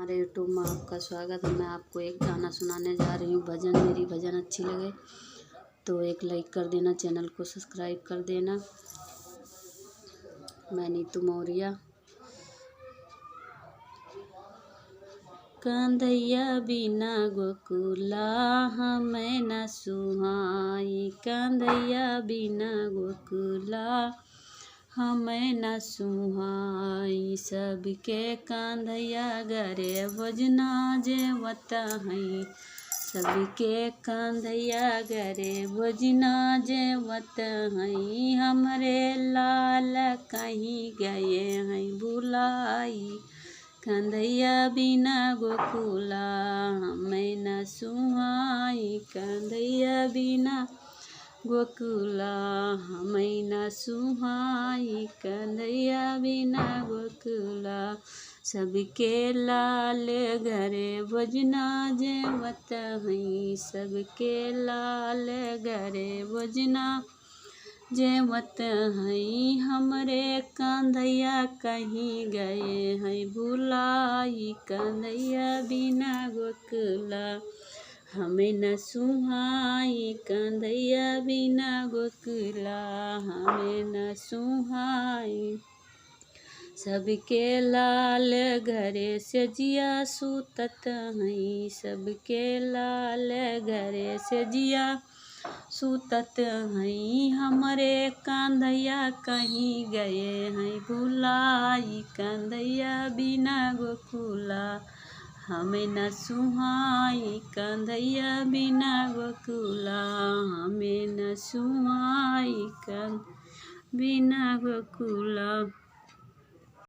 हमारे यूट्यूब में आपका स्वागत है। मैं आपको एक गाना सुनाने जा रही हूँ भजन। मेरी भजन अच्छी लगे तो एक लाइक कर देना, चैनल को सब्सक्राइब कर देना। मैं नीतू मौर्या। कंधैया बिना गोकुला हमें न सुहाई, कंधैया बिना गोकुला हमें न सुहाई। सबके कंधैया गरे भजना जेवत हैं, सबके कंधैया गरे भजना जेवत हैं। हमरे लाल कहीं गए हैं बुलाई, कंधैया बिना गोकुला हमें न सुहाई, कंधैया बिना गोकुला हमें न सुहाई, कंधैया बिना गोकुला। सबके लाल घरे भजना जेवत हैं, सबके लाल घरे भजना जेवत हैं। हमरे कंधैया कहीं गए हैं भुलाई, कंधैया बिना गोकुला हमें न सुहाई, कंधैया बिना गोकुला हमें न सुहाई। सबके लाल घरे से जिया सूतत हैं, सबके लाल घरे से जिया सूतत हैं। हमरे कंधैया कहीं गए हैं भुलाई, कंधैया बिना गोकुला हमें न सुहाई, कंधैया बिना गोकुला हमें न सुहाई, बिना गोकुला।